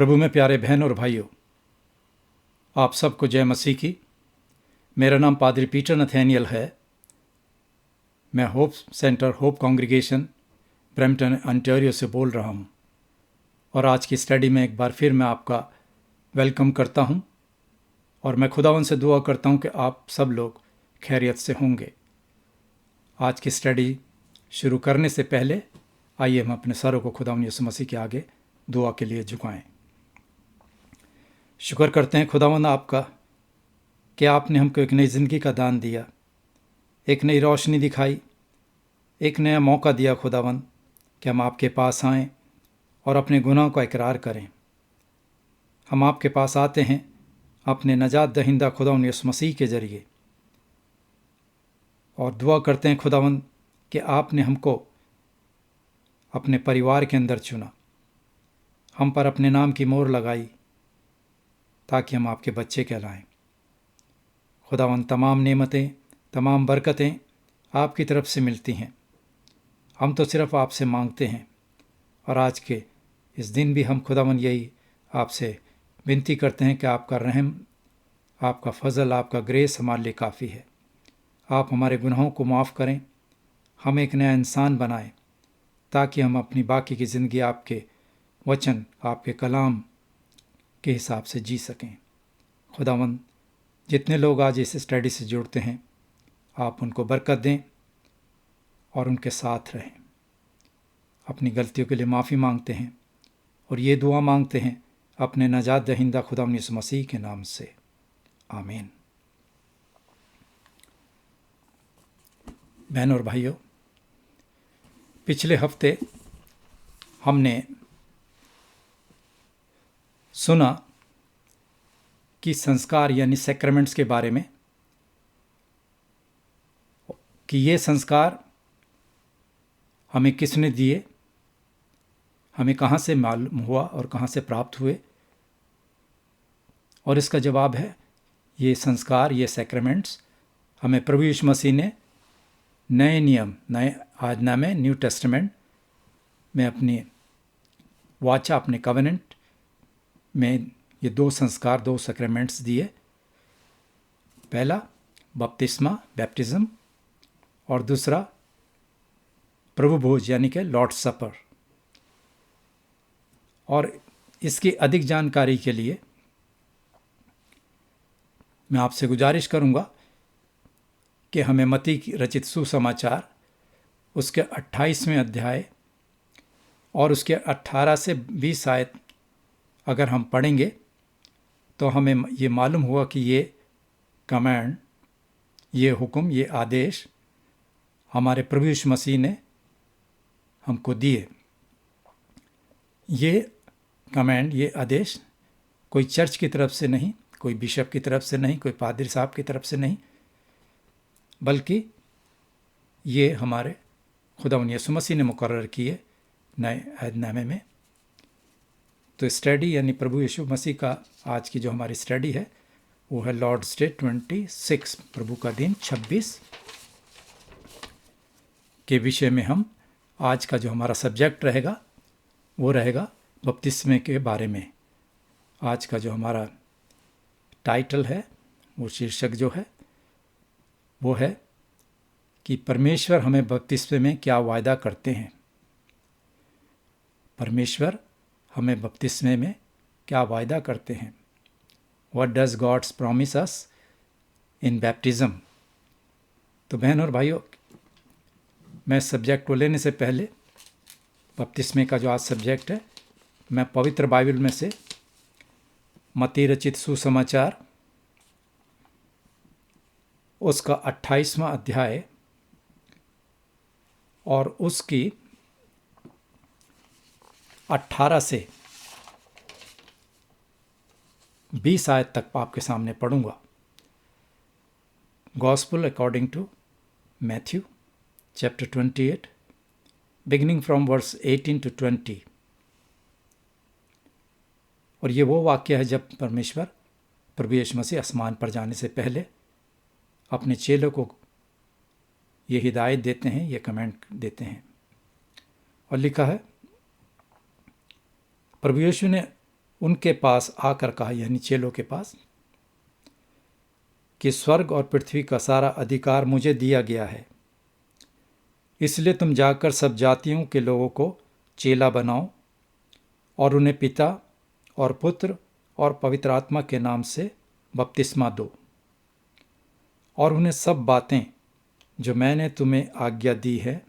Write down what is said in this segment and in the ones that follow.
प्रभु में प्यारे बहन और भाइयों, आप सबको जय मसीह की। मेरा नाम पादरी पीटर नथैनियल है। मैं hope centre hope congregation Brampton Ontario से बोल रहा हूं और आज की स्टडी में एक बार फिर मैं आपका वेलकम करता हूं और मैं खुदावन से दुआ करता हूं कि आप सब लोग खैरियत से होंगे। आज की स्टडी शुरू करने से पहले आइए हम अपने सरों को खुदावन यीशु मसीह के आगे दुआ के लिए झुकाएं। शुक्र करते हैं खुदावंद आपका कि आपने हमको एक नई ज़िंदगी का दान दिया, एक नई रोशनी दिखाई, एक नया मौका दिया खुदावंद कि हम आपके पास आएं और अपने गुनाह का इकरार करें। हम आपके पास आते हैं अपने नजात दहिंदा खुदावंद यीशु मसीह के ज़रिए और दुआ करते हैं खुदावंद कि आपने हमको अपने परिवार के अंदर चुना, हम पर अपने नाम की मोहर लगाई ताकि हम आपके बच्चे कहलाएं। खुदावंद तमाम नेमतें, तमाम बरकतें आपकी तरफ से मिलती हैं। हम तो सिर्फ आपसे मांगते हैं और आज के इस दिन भी हम खुदावंद यही आपसे विनती करते हैं कि आपका रहम, आपका फजल, आपका ग्रेस हमारे लिए काफ़ी है। आप हमारे गुनाहों को माफ़ करें, हम एक नया इंसान बनाएं ताकि हम अपनी बाकी की ज़िंदगी आपके वचन, आपके कलाम के हिसाब से जी सकें। खुदावंद जितने लोग आज इस स्टडी से जुड़ते हैं, आप उनको बरकत दें और उनके साथ रहें। अपनी गलतियों के लिए माफ़ी मांगते हैं और ये दुआ मांगते हैं अपने नजात दहिंदा खुदावंद यीशु मसीह के नाम से, आमीन। बहनों और भाइयों, पिछले हफ्ते हमने सुना कि संस्कार यानी सैक्रामेंट्स के बारे में, कि ये संस्कार हमें किसने दिए, हमें कहाँ से मालूम हुआ और कहाँ से प्राप्त हुए। और इसका जवाब है ये संस्कार, ये सैक्रामेंट्स हमें प्रभु यीशु मसीह ने नए नियम, नए आज्ञा में, न्यू टेस्टामेंट में अपनी वाचा, अपने कवेनेंट में ये दो संस्कार, दो सैक्रामेंट्स दिए। पहला बपतिस्मा, बैप्टिज्म, और दूसरा प्रभु भोज यानी कि लॉर्ड सपर। और इसकी अधिक जानकारी के लिए मैं आपसे गुजारिश करूंगा कि हमें मत्ती की रचित सुसमाचार उसके 28वें अध्याय और उसके 18 से 20 आयत अगर हम पढ़ेंगे तो हमें ये मालूम हुआ कि ये कमांड, ये हुक्म, ये आदेश हमारे प्रभु यीशु मसीह ने हमको दिए। ये कमांड, ये आदेश कोई चर्च की तरफ से नहीं, कोई बिशप की तरफ से नहीं, कोई पादरी साहब की तरफ से नहीं, बल्कि ये हमारे खुदावंद यीशु मसीह ने मुकर्रर किए नए अहदनामे में। तो स्टडी यानी प्रभु यीशु मसीह का आज की जो हमारी स्टडी है वो है लॉर्ड्स डे 26, प्रभु का दिन 26 के विषय में हम आज का जो हमारा सब्जेक्ट रहेगा वो रहेगा बपतिस्मे के बारे में। आज का जो हमारा टाइटल है, वो शीर्षक जो है वो है कि परमेश्वर हमें बपतिस्मे में क्या वायदा करते हैं। परमेश्वर हमें बपतिस्मे में क्या वायदा करते हैं। What does God promise us in baptism? तो बहन और भाइयों, मैं सब्जेक्ट को लेने से पहले बपतिस्मे का जो आज सब्जेक्ट है, मैं पवित्र बाइबल में से मत्ती रचित सुसमाचार उसका 28वां अध्याय और उसकी 18 से 20 आयत तक आपके सामने पढ़ूंगा। Gospel according to Matthew chapter 28 beginning from verse 18 to 20। और ये वो वाक्य है जब परमेश्वर प्रभु यीशु मसीह आसमान पर जाने से पहले अपने चेलों को ये हिदायत देते हैं, ये कमेंट देते हैं। और लिखा है, प्रभु यीशु ने उनके पास आकर कहा, यानी चेलों के पास, कि स्वर्ग और पृथ्वी का सारा अधिकार मुझे दिया गया है, इसलिए तुम जाकर सब जातियों के लोगों को चेला बनाओ और उन्हें पिता और पुत्र और पवित्र आत्मा के नाम से बपतिस्मा दो, और उन्हें सब बातें जो मैंने तुम्हें आज्ञा दी है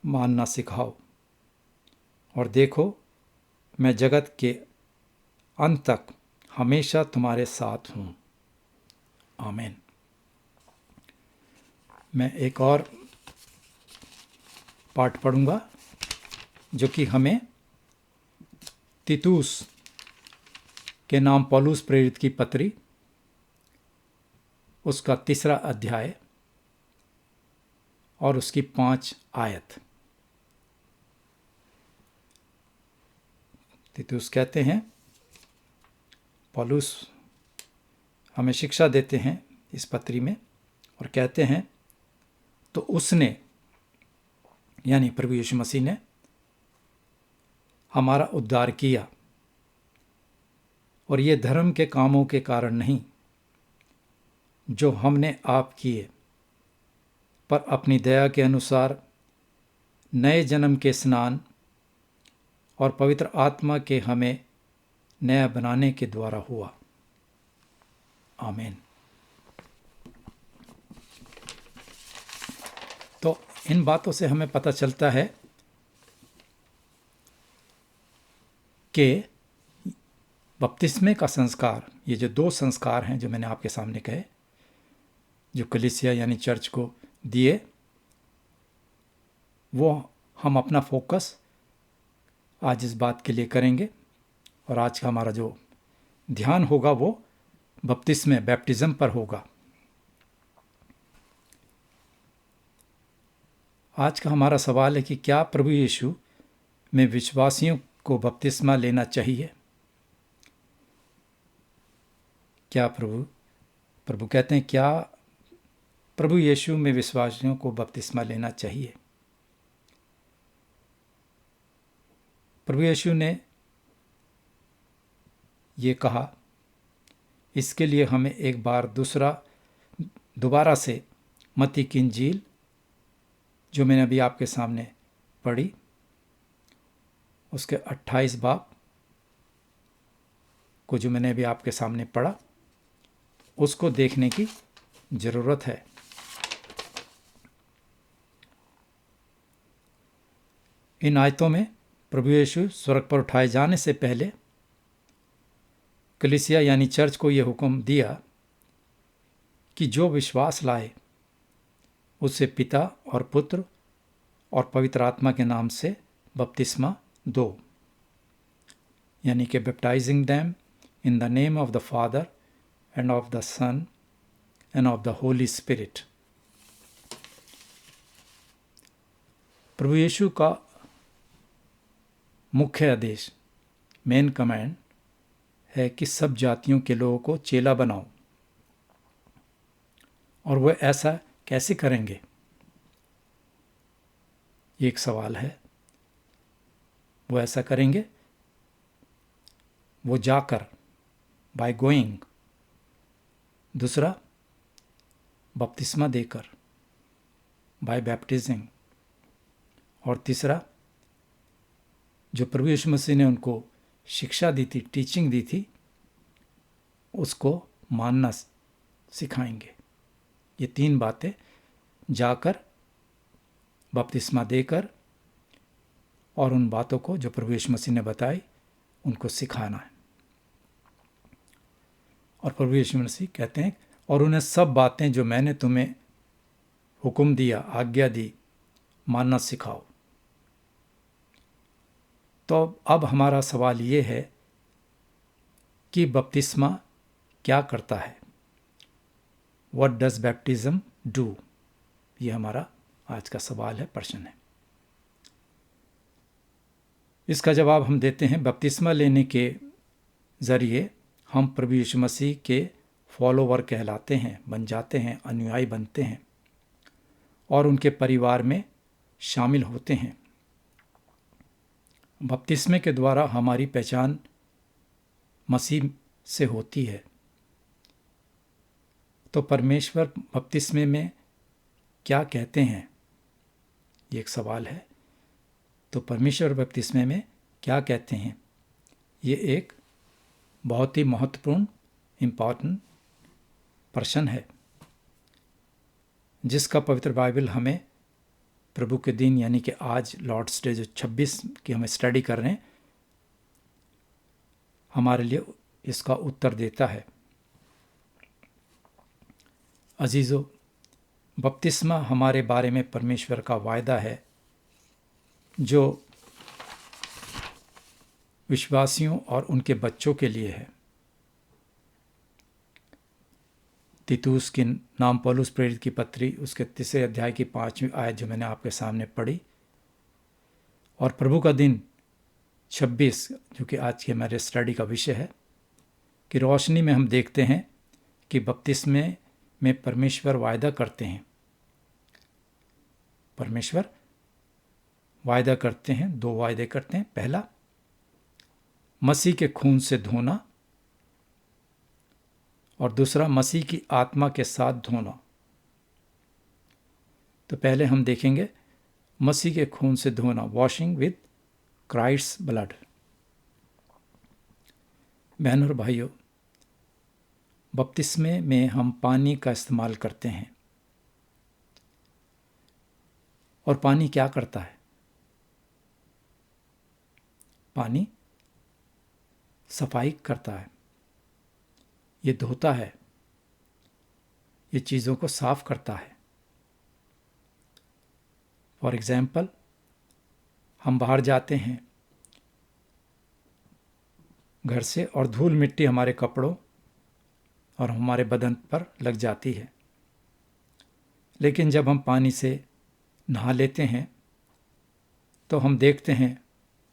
मानना सिखाओ। और देखो, मैं जगत के अंत तक हमेशा तुम्हारे साथ हूँ। आमीन। मैं एक और पाठ पढ़ूंगा जो कि हमें तीतुस के नाम पौलुस प्रेरित की पत्री, उसका 3 अध्याय और उसकी 5 आयत। तीतुस कहते हैं, पौलुस हमें शिक्षा देते हैं इस पत्री में और कहते हैं, तो उसने यानी प्रभु यीशु मसीह ने हमारा उद्धार किया, और ये धर्म के कामों के कारण नहीं जो हमने आप किए, पर अपनी दया के अनुसार नए जन्म के स्नान और पवित्र आत्मा के हमें नया बनाने के द्वारा हुआ। आमीन। तो इन बातों से हमें पता चलता है कि बपतिस्मे का संस्कार, ये जो 2 संस्कार हैं जो मैंने आपके सामने कहे, जो कलीसिया यानी चर्च को दिए, वो हम अपना फोकस आज इस बात के लिए करेंगे। और आज का हमारा जो ध्यान होगा वो बपतिस्मे, बैप्टिज्म पर होगा। आज का हमारा सवाल है कि क्या प्रभु यीशु में विश्वासियों को बपतिस्मा लेना चाहिए? क्या प्रभु कहते हैं, क्या प्रभु यीशु में विश्वासियों को बपतिस्मा लेना चाहिए? प्रभु यीशु ने ये कहा, इसके लिए हमें एक बार दोबारा से मत्ती की इंजील जो मैंने अभी आपके सामने पढ़ी, उसके 28 बाब को जो मैंने अभी आपके सामने पढ़ा, उसको देखने की ज़रूरत है। इन आयतों में प्रभु यीशु स्वर्ग पर उठाए जाने से पहले कलीसिया यानी चर्च को यह हुक्म दिया कि जो विश्वास लाए उसे पिता और पुत्र और पवित्र आत्मा के नाम से बपतिस्मा दो, यानी कि baptizing them in the name of the father and of the son and of the holy spirit. प्रभु यीशु का मुख्य आदेश, मेन कमांड है कि सब जातियों के लोगों को चेला बनाओ। और वह ऐसा कैसे करेंगे, ये एक सवाल है। वो ऐसा करेंगे, वो जाकर, बाय गोइंग। दूसरा, बपतिस्मा देकर, बाय बैप्टिजिंग। और तीसरा, जो प्रभु यीशु मसीह ने उनको शिक्षा दी थी, टीचिंग दी थी, उसको मानना सिखाएंगे। ये 3 बातें, जाकर, बपतिस्मा देकर और उन बातों को जो प्रभु यीशु मसीह ने बताई उनको सिखाना है। और प्रभु यीशु मसीह कहते हैं, और उन्हें सब बातें जो मैंने तुम्हें हुक्म दिया, आज्ञा दी, मानना सिखाओ। तो अब हमारा सवाल ये है कि बपतिस्मा क्या करता है? What does baptism do? ये हमारा आज का सवाल है, प्रश्न है। इसका जवाब हम देते हैं, बपतिस्मा लेने के जरिए हम प्रभु यीशु मसीह के फॉलोवर कहलाते हैं, बन जाते हैं, अनुयायी बनते हैं और उनके परिवार में शामिल होते हैं। बपतिस्मे के द्वारा हमारी पहचान मसीह से होती है। तो परमेश्वर बपतिस्मे में क्या कहते हैं, ये एक सवाल है। तो परमेश्वर बपतिस्मे में क्या कहते हैं, ये एक बहुत ही महत्वपूर्ण इम्पॉर्टेंट प्रश्न है, जिसका पवित्र बाइबल हमें प्रभु के दिन यानी कि आज लॉर्ड्स डे जो 26 की हम स्टडी कर रहे हैं, हमारे लिए इसका उत्तर देता है। अजीज़ों, बपतिस्मा हमारे बारे में परमेश्वर का वायदा है जो विश्वासियों और उनके बच्चों के लिए है। तीतुस के नाम पौलुस प्रेरित की पत्री उसके 3 अध्याय की 5वीं आयत जो मैंने आपके सामने पढ़ी, और प्रभु का दिन 26 जो कि आज के हमारे स्टडी का विषय है, कि रोशनी में हम देखते हैं कि बपतिस्मे में परमेश्वर वायदा करते हैं। परमेश्वर वायदा करते हैं, 2 वायदे करते हैं। पहला, मसीह के खून से धोना, और दूसरा मसीह की आत्मा के साथ धोना। तो पहले हम देखेंगे मसीह के खून से धोना, वॉशिंग विद क्राइस्ट्स ब्लड। बहनों और भाइयों, बपतिस्मे में हम पानी का इस्तेमाल करते हैं। और पानी क्या करता है? पानी सफाई करता है, ये धोता है, ये चीज़ों को साफ करता है। फॉर एग्जाम्पल, हम बाहर जाते हैं घर से और धूल मिट्टी हमारे कपड़ों और हमारे बदन पर लग जाती है, लेकिन जब हम पानी से नहा लेते हैं तो हम देखते हैं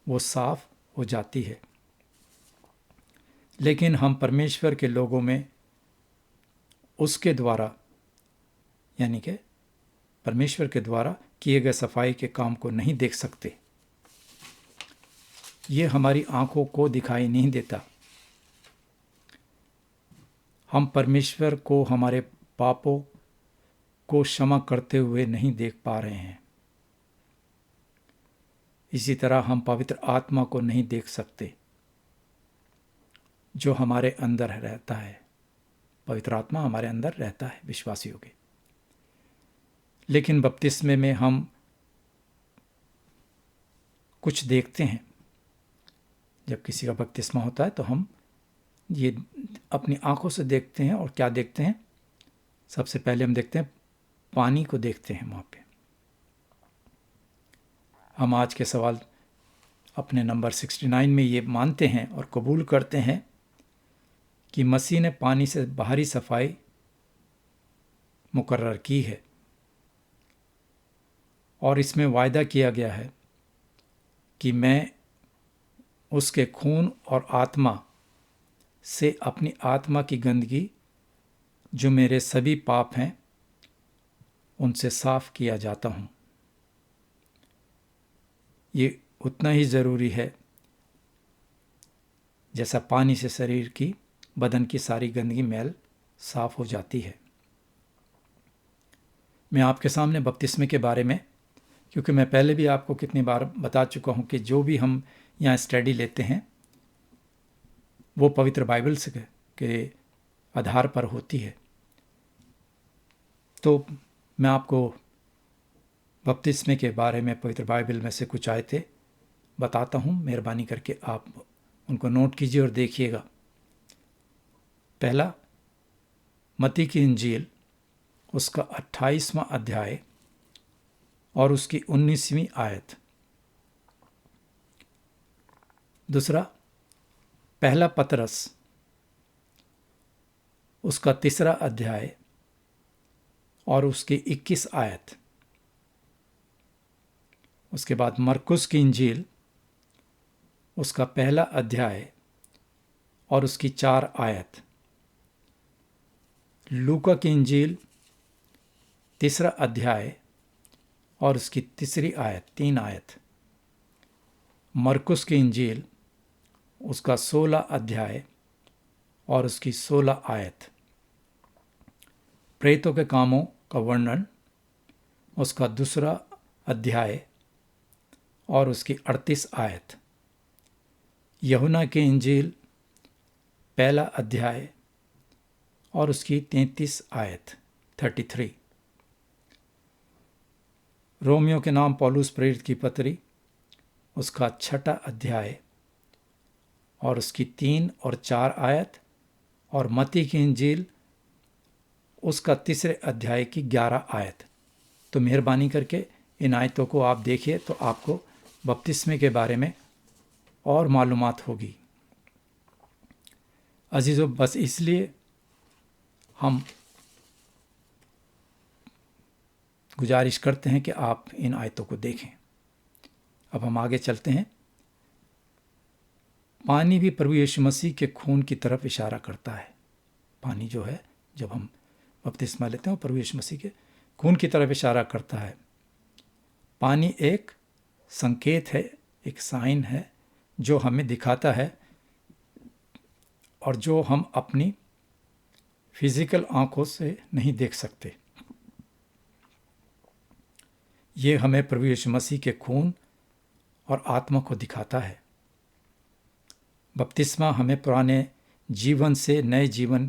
वो साफ हो जाती है। लेकिन हम परमेश्वर के लोगों में उसके द्वारा यानी कि परमेश्वर के द्वारा किए गए सफाई के काम को नहीं देख सकते। ये हमारी आंखों को दिखाई नहीं देता। हम परमेश्वर को हमारे पापों को क्षमा करते हुए नहीं देख पा रहे हैं। इसी तरह हम पवित्र आत्मा को नहीं देख सकते जो हमारे अंदर रहता है। पवित्र आत्मा हमारे अंदर रहता है विश्वासियों के। लेकिन बपतिस्मे में हम कुछ देखते हैं। जब किसी का बपतिस्मा होता है तो हम ये अपनी आंखों से देखते हैं। और क्या देखते हैं? सबसे पहले हम देखते हैं पानी को देखते हैं। वहाँ पे हम आज के सवाल अपने नंबर 69 में ये मानते हैं और कबूल करते हैं कि मसीह ने पानी से बाहरी सफाई मुकर्रर की है, और इसमें वायदा किया गया है कि मैं उसके खून और आत्मा से अपनी आत्मा की गंदगी जो मेरे सभी पाप हैं उनसे साफ किया जाता हूँ। ये उतना ही ज़रूरी है जैसा पानी से शरीर की बदन की सारी गंदगी मैल साफ हो जाती है। मैं आपके सामने बपतिस्मे के बारे में, क्योंकि मैं पहले भी आपको कितनी बार बता चुका हूँ कि जो भी हम यहाँ स्टडी लेते हैं वो पवित्र बाइबल से के आधार पर होती है। तो मैं आपको बपतिस्मे के बारे में पवित्र बाइबल में से कुछ आयतें बताता हूँ। मेहरबानी करके आप उनको नोट कीजिए और देखिएगा। पहला, मत्ती की इंजील उसका 28वां अध्याय और उसकी 19वीं आयत। दूसरा, पहला पतरस उसका 3रा अध्याय और उसकी 21 आयत। उसके बाद मरकुस की इंजील उसका 1 अध्याय और उसकी 4 आयत। लूका की इंजील 3रा अध्याय और उसकी 3री आयत, 3 आयत। मरकुस की इंजील उसका 16 अध्याय और उसकी 16 आयत। प्रेतों के कामों का वर्णन उसका 2 अध्याय और उसकी 38 आयत। यूहन्ना की इंजील 1 अध्याय और उसकी 33 आयत 33। रोमियो के नाम पौलुस प्रेरित की पत्री उसका 6 अध्याय और उसकी 3 और 4 आयत, और मत्ती की इंजील उसका 3 अध्याय की 11 आयत। तो मेहरबानी करके इन आयतों को आप देखिए तो आपको बपतिस्मे के बारे में और मालूमात होगी। अजीजों, बस इसलिए हम गुजारिश करते हैं कि आप इन आयतों को देखें। अब हम आगे चलते हैं। पानी भी प्रभु यीशु मसीह के खून की तरफ इशारा करता है। पानी जो है, जब हम बपतिस्मा लेते हैं, प्रभु यीशु मसीह के खून की तरफ इशारा करता है। पानी एक संकेत है, एक साइन है जो हमें दिखाता है और जो हम अपनी फिजिकल आंखों से नहीं देख सकते। ये हमें प्रभु यीशु मसीह के खून और आत्मा को दिखाता है। बपतिस्मा हमें पुराने जीवन से नए जीवन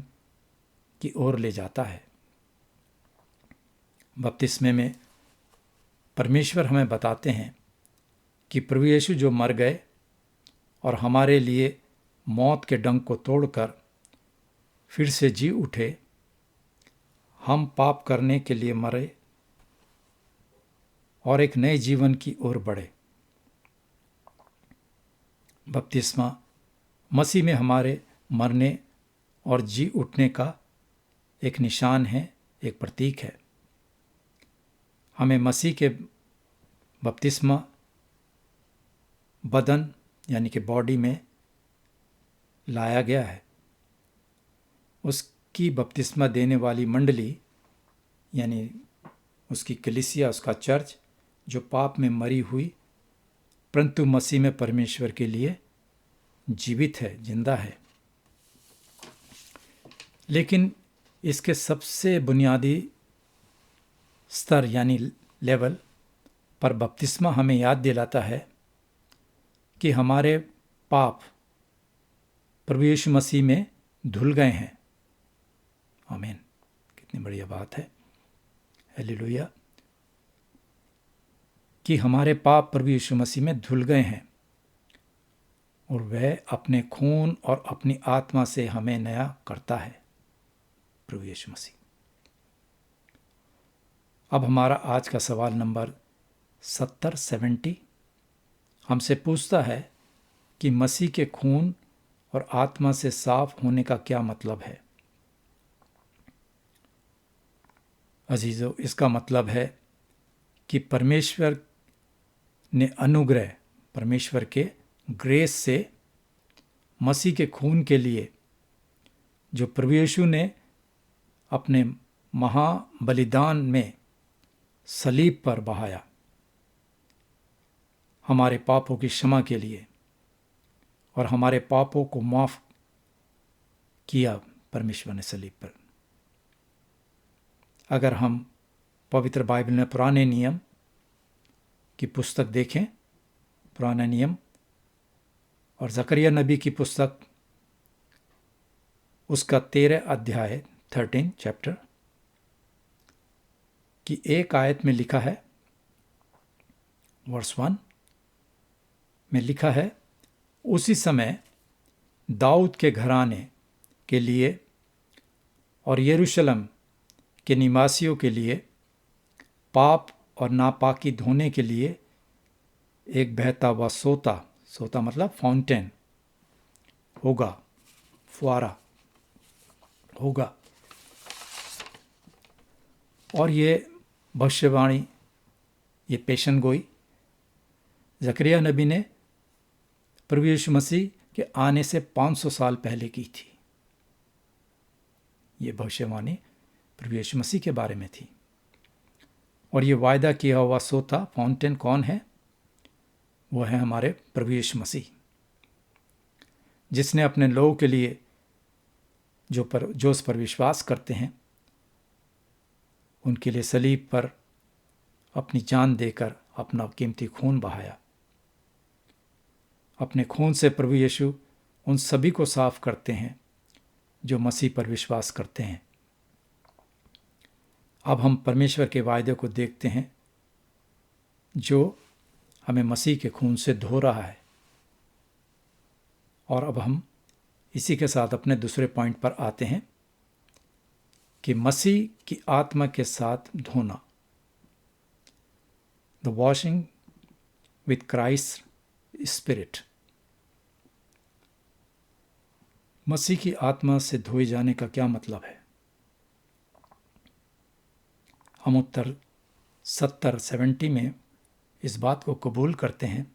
की ओर ले जाता है। बपतिस्मे में परमेश्वर हमें बताते हैं कि प्रभु यीशु जो मर गए और हमारे लिए मौत के डंक को तोड़कर फिर से जी उठे, हम पाप करने के लिए मरे और एक नए जीवन की ओर बढ़े। बपतिस्मा मसीह में हमारे मरने और जी उठने का एक निशान है, एक प्रतीक है। हमें मसीह के बपतिस्मा बदन यानी कि बॉडी में लाया गया है। उसकी बपतिस्मा देने वाली मंडली यानी उसकी कलीसिया, उसका चर्च, जो पाप में मरी हुई परंतु मसीह में परमेश्वर के लिए जीवित है, जिंदा है। लेकिन इसके सबसे बुनियादी स्तर यानी लेवल पर बपतिस्मा हमें याद दिलाता है कि हमारे पाप प्रभु यीशु मसीह में धुल गए हैं। आमीन। कितनी बढ़िया बात है, हालेलुया, कि हमारे पाप प्रभु यीशु मसीह में धुल गए हैं और वह अपने खून और अपनी आत्मा से हमें नया करता है, प्रभु यीशु मसीह। अब हमारा आज का सवाल नंबर 70 हमसे पूछता है कि मसीह के खून और आत्मा से साफ होने का क्या मतलब है। अजीजों, इसका मतलब है कि परमेश्वर ने अनुग्रह, परमेश्वर के ग्रेस से मसीह के खून के लिए जो प्रभु यीशु ने अपने महाबलिदान में सलीब पर बहाया, हमारे पापों की क्षमा के लिए और हमारे पापों को माफ किया परमेश्वर ने सलीब पर। अगर हम पवित्र बाइबल में पुराने नियम की पुस्तक देखें, पुराना नियम और जकरिया नबी की पुस्तक उसका 13 अध्याय 13 चैप्टर की एक आयत में लिखा है, वर्स 1 में लिखा है, उसी समय दाऊद के घराने के लिए और यरूशलेम के निवासियों के लिए पाप और नापाकी धोने के लिए एक बहता हुआ सोता, सोता मतलब फाउंटेन होगा, फुआरा होगा। और ये भविष्यवाणी, ये पेशन गोई जकरिया नबी ने प्रभु यीशु मसीह के आने से 500 साल पहले की थी। ये भविष्यवाणी प्रभु यीशु मसीह के बारे में थी। और ये वायदा किया हुआ सोता फाउंटेन कौन है? वो है हमारे प्रभु यीशु मसीह, जिसने अपने लोगों के लिए जो उस पर विश्वास करते हैं उनके लिए सलीब पर अपनी जान देकर अपना कीमती खून बहाया। अपने खून से प्रभु यीशु उन सभी को साफ करते हैं जो मसीह पर विश्वास करते हैं। अब हम परमेश्वर के वायदे को देखते हैं जो हमें मसीह के खून से धो रहा है। और अब हम इसी के साथ अपने दूसरे पॉइंट पर आते हैं कि मसीह की आत्मा के साथ धोना, the washing with Christ spirit. मसीह की आत्मा से धोए जाने का क्या मतलब है? हम उत्तर 70 में इस बात को कबूल करते हैं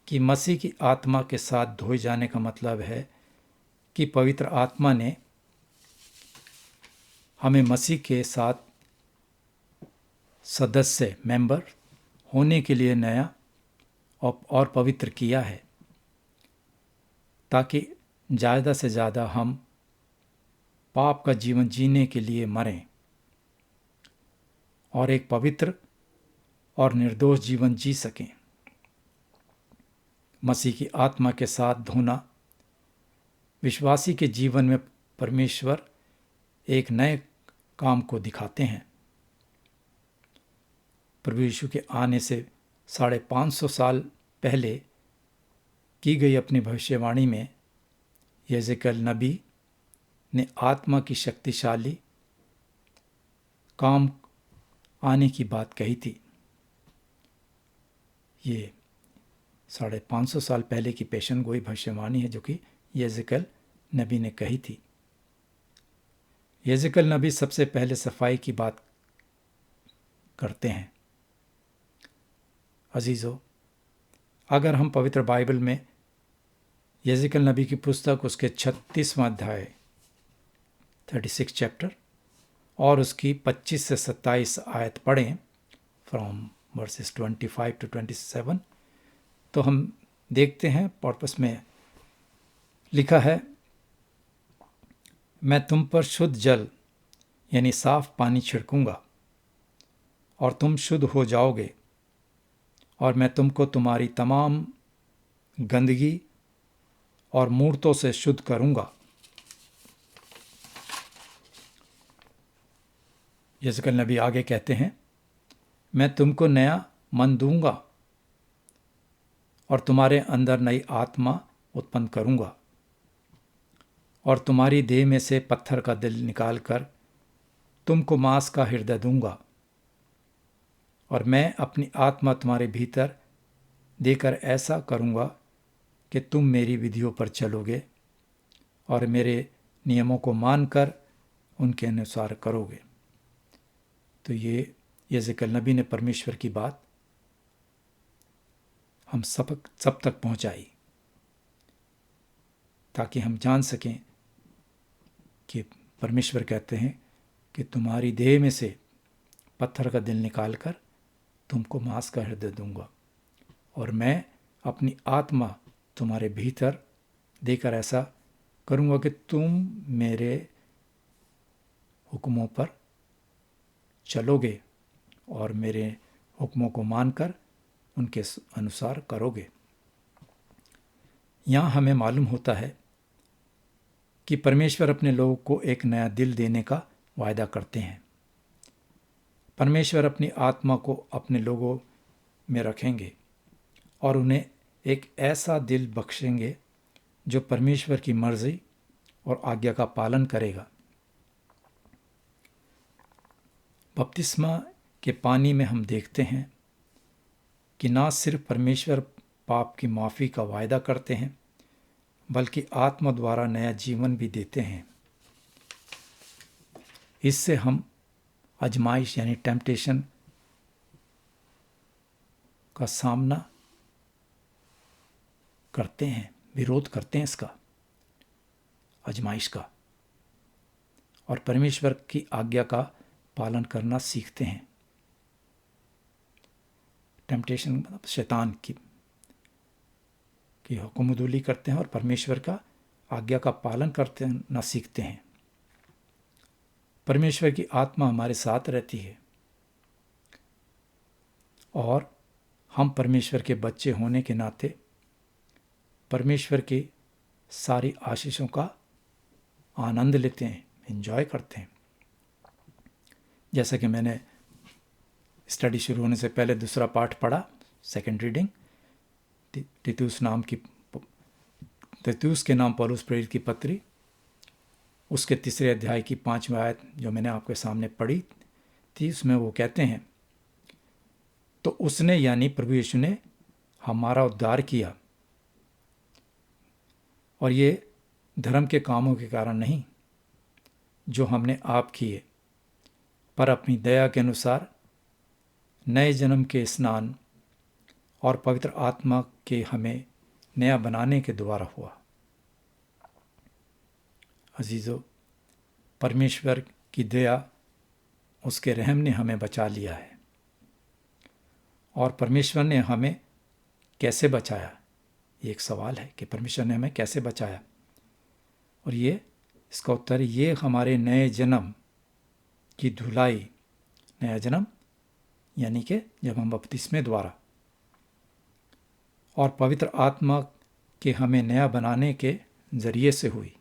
कि मसीह की आत्मा के साथ धोए जाने का मतलब है कि पवित्र आत्मा ने हमें मसीह के साथ सदस्य मेंबर होने के लिए नया और पवित्र किया है, ताकि ज़्यादा से ज़्यादा हम पाप का जीवन जीने के लिए मरें और एक पवित्र और निर्दोष जीवन जी सकें। मसीह की आत्मा के साथ धोना विश्वासी के जीवन में परमेश्वर एक नए काम को दिखाते हैं। प्रभु यीशु के आने से 550 साल पहले की गई अपनी भविष्यवाणी में यहेजकेल नबी ने आत्मा की शक्तिशाली काम आने की बात कही थी। ये 550 साल पहले की पेशन गोई भविष्यवाणी है जो कि यहेजकेल नबी ने कही थी। यहेजकेल नबी सबसे पहले सफाई की बात करते हैं। अजीजों, अगर हम पवित्र बाइबल में यहेजकेल नबी की पुस्तक उसके 36वां अध्याय 36 चैप्टर और उसकी 25 से 27 आयत पढ़ें, फ्रॉम वर्सेस 25 to 27, तो हम देखते हैं पर्पस में लिखा है, मैं तुम पर शुद्ध जल यानी साफ पानी छिड़कूंगा और तुम शुद्ध हो जाओगे, और मैं तुमको तुम्हारी तमाम गंदगी और मूर्तों से शुद्ध करूंगा। यहेजकेल नबी आगे कहते हैं, मैं तुमको नया मन दूंगा और तुम्हारे अंदर नई आत्मा उत्पन्न करूंगा, और तुम्हारी देह में से पत्थर का दिल निकालकर तुमको मांस का हृदय दूंगा, और मैं अपनी आत्मा तुम्हारे भीतर देकर ऐसा करूंगा कि तुम मेरी विधियों पर चलोगे और मेरे नियमों को मानकर उनके अनुसार करोगे। तो ये यहेजकेल नबी ने परमेश्वर की बात हम सब तक पहुंचाई, ताकि हम जान सकें कि परमेश्वर कहते हैं कि तुम्हारी देह में से पत्थर का दिल निकालकर तुमको मांस का हृदय दूंगा, और मैं अपनी आत्मा तुम्हारे भीतर देकर ऐसा करूंगा कि तुम मेरे हुक्मों पर चलोगे और मेरे हुक्मों को मानकर उनके अनुसार करोगे। यहाँ हमें मालूम होता है कि परमेश्वर अपने लोगों को एक नया दिल देने का वायदा करते हैं। परमेश्वर अपनी आत्मा को अपने लोगों में रखेंगे और उन्हें एक ऐसा दिल बख्शेंगे जो परमेश्वर की मर्जी और आज्ञा का पालन करेगा। बपतिस्मा के पानी में हम देखते हैं कि ना सिर्फ परमेश्वर पाप की माफ़ी का वायदा करते हैं, बल्कि आत्मा द्वारा नया जीवन भी देते हैं। इससे हम आजमाइश यानी टेम्पटेशन का सामना करते हैं, विरोध करते हैं इसका, आजमाइश का, और परमेश्वर की आज्ञा का पालन करना सीखते हैं। टेम्पटेशन मतलब शैतान की हुक्मदुली करते हैं और परमेश्वर का आज्ञा का पालन करते न सीखते हैं। परमेश्वर की आत्मा हमारे साथ रहती है और हम परमेश्वर के बच्चे होने के नाते परमेश्वर की सारी आशीषों का आनंद लेते हैं, एंजॉय करते हैं। जैसा कि मैंने स्टडी शुरू होने से पहले दूसरा पाठ पढ़ा, सेकंड रीडिंग, तीतुस के नाम पौलुस प्रेरित की पत्री, उसके 3 अध्याय की 5वीं आयत जो मैंने आपके सामने पढ़ी थी, उसमें वो कहते हैं, तो उसने यानी प्रभु यीशु ने हमारा उद्धार किया, और ये धर्म के कामों के कारण नहीं जो हमने आप किए, पर अपनी दया के अनुसार नए जन्म के स्नान और पवित्र आत्मा के हमें नया बनाने के द्वारा हुआ। अजीजों, परमेश्वर की दया, उसके रहम ने हमें बचा लिया है। और परमेश्वर ने हमें कैसे बचाया, ये एक सवाल है कि परमेश्वर ने हमें कैसे बचाया। और इसका उत्तर ये हमारे नए जन्म की धुलाई, नया जन्म यानी कि जब हम बपतिस्मे द्वारा और पवित्र आत्मा के हमें नया बनाने के जरिए से हुई।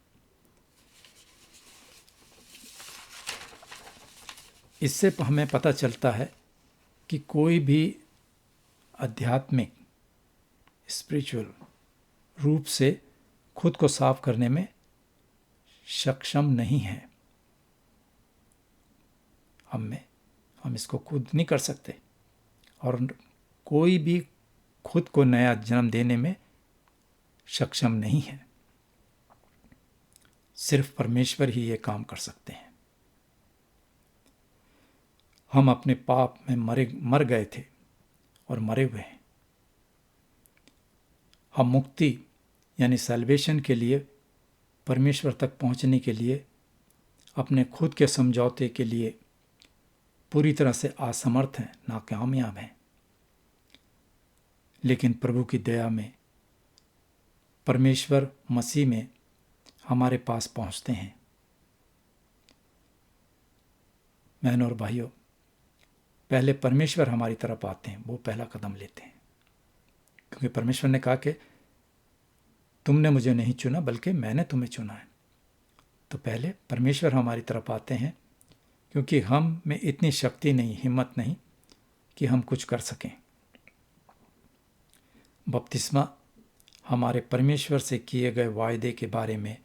इससे हमें पता चलता है कि कोई भी आध्यात्मिक स्पिरिचुअल रूप से खुद को साफ करने में सक्षम नहीं है। हम इसको खुद नहीं कर सकते, और कोई भी खुद को नया जन्म देने में सक्षम नहीं है। सिर्फ परमेश्वर ही ये काम कर सकते हैं। हम अपने पाप में मर गए थे और मरे हुए हैं। हम मुक्ति यानी सैल्वेशन के लिए, परमेश्वर तक पहुंचने के लिए अपने खुद के समझौते के लिए पूरी तरह से असमर्थ हैं, नाकामयाब हैं। लेकिन प्रभु की दया में परमेश्वर मसीह में हमारे पास पहुंचते हैं। बहनों और भाइयों, पहले परमेश्वर हमारी तरफ आते हैं, वो पहला कदम लेते हैं, क्योंकि परमेश्वर ने कहा कि तुमने मुझे नहीं चुना बल्कि मैंने तुम्हें चुना है। तो पहले परमेश्वर हमारी तरफ आते हैं, क्योंकि हम में इतनी शक्ति नहीं, हिम्मत नहीं कि हम कुछ कर सकें। बपतिस्मा हमारे परमेश्वर से किए गए वायदे के बारे में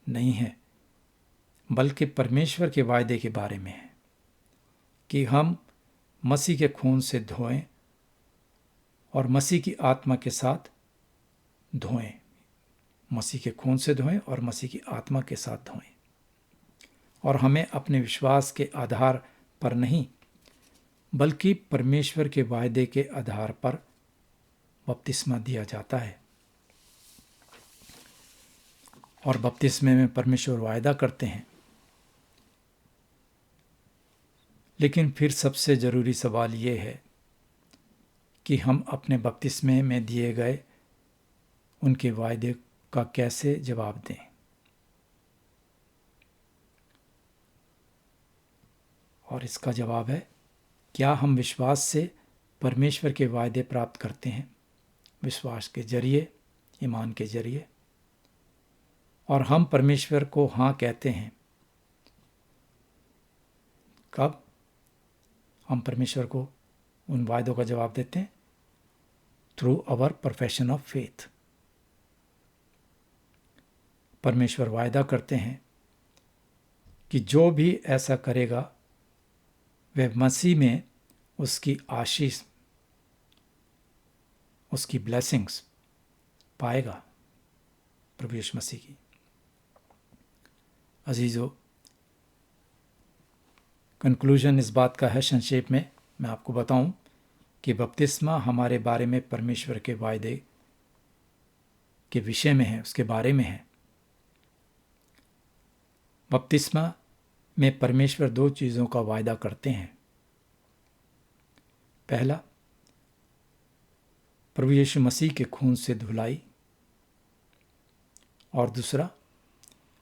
नहीं है, बल्कि परमेश्वर के वायदे के बारे में है कि हम मसीह के खून से धोएं और मसीह की आत्मा के साथ धोएं। मसीह के खून से धोएं और मसीह की आत्मा के साथ धोएं। और हमें अपने विश्वास के आधार पर नहीं, बल्कि परमेश्वर के वायदे के आधार पर बपतिस्मा दिया जाता है। और बपतिस्मे में परमेश्वर वायदा करते हैं। लेकिन फिर सबसे ज़रूरी सवाल ये है कि हम अपने बपतिस्मे में दिए गए उनके वायदे का कैसे जवाब दें। और इसका जवाब है, क्या हम विश्वास से परमेश्वर के वायदे प्राप्त करते हैं, विश्वास के जरिए, ईमान के जरिए। और हम परमेश्वर को हाँ कहते हैं। कब हम परमेश्वर को उन वायदों का जवाब देते हैं? Through our profession of faith. परमेश्वर वायदा करते हैं कि जो भी ऐसा करेगा वह मसीह में उसकी आशीष, उसकी ब्लेसिंग्स पाएगा, प्रभु यीशु मसीह की। अजीजों, कंक्लूजन इस बात का है, संक्षेप में मैं आपको बताऊं कि बपतिस्मा हमारे बारे में परमेश्वर के वायदे के विषय में है, उसके बारे में है। बपतिस्मा में परमेश्वर 2 चीज़ों का वायदा करते हैं। पहला, प्रभु यीशु मसीह के खून से धुलाई, और दूसरा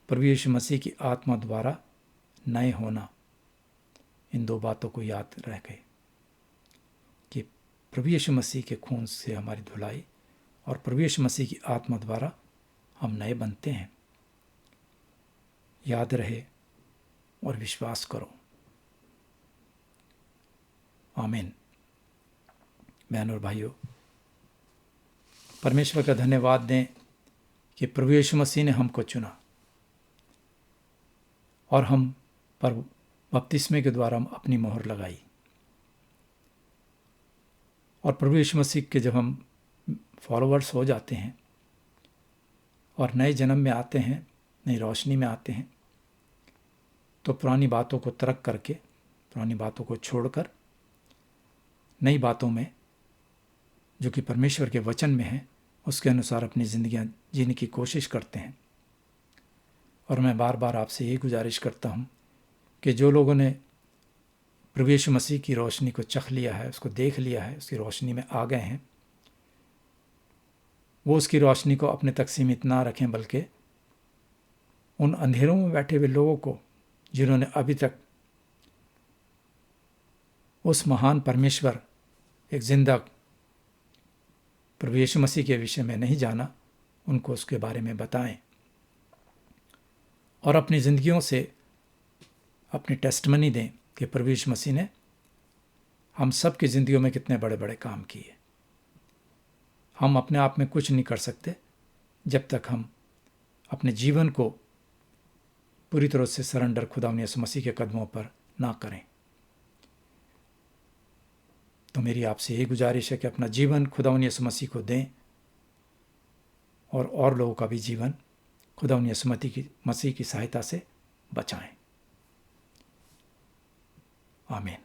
प्रभु यीशु मसीह की आत्मा द्वारा नए होना, इन दो बातों को याद रह गए कि प्रभु यीशु मसीह के खून से हमारी धुलाई और प्रभु यीशु मसीह की आत्मा द्वारा हम नए बनते हैं। याद रहे और विश्वास करो। आमीन। बहनों और भाइयों, परमेश्वर का धन्यवाद दें कि प्रभु यीशु मसीह ने हमको चुना और हम पर बपतिस्मे के द्वारा हम अपनी मोहर लगाई। और प्रभु यीशु मसीह के जब हम फॉलोअर्स हो जाते हैं और नए जन्म में आते हैं, नई रोशनी में आते हैं, तो पुरानी बातों को तर्क करके, पुरानी बातों को छोड़कर नई बातों में जो कि परमेश्वर के वचन में है उसके अनुसार अपनी ज़िंदगियां जीने की कोशिश करते हैं। और मैं बार बार आपसे यही गुजारिश करता हूं कि जो लोगों ने प्रभु यीशु मसीह की रोशनी को चख लिया है, उसको देख लिया है, उसकी रोशनी में आ गए हैं, वो उसकी रोशनी को अपने तक सीमित ना रखें, बल्कि उन अंधेरों में बैठे हुए लोगों को जिन्होंने अभी तक उस महान परमेश्वर, एक जिंदा प्रभु यीशु मसीह के विषय में नहीं जाना, उनको उसके बारे में बताएं और अपनी ज़िंदगियों से अपनी टेस्टमनी दें कि प्रभु यीशु मसीह ने हम सब की ज़िंदगियों में कितने बड़े बड़े काम किए। हम अपने आप में कुछ नहीं कर सकते जब तक हम अपने जीवन को पूरी तरह से सरेंडर खुदावंद यीशु मसीह के कदमों पर ना करें। तो मेरी आपसे यही गुजारिश है कि अपना जीवन खुदावंद यीशु मसीह को दें और लोगों का भी जीवन खुदावंद यीशु मसीह की सहायता से बचाएं। आमीन।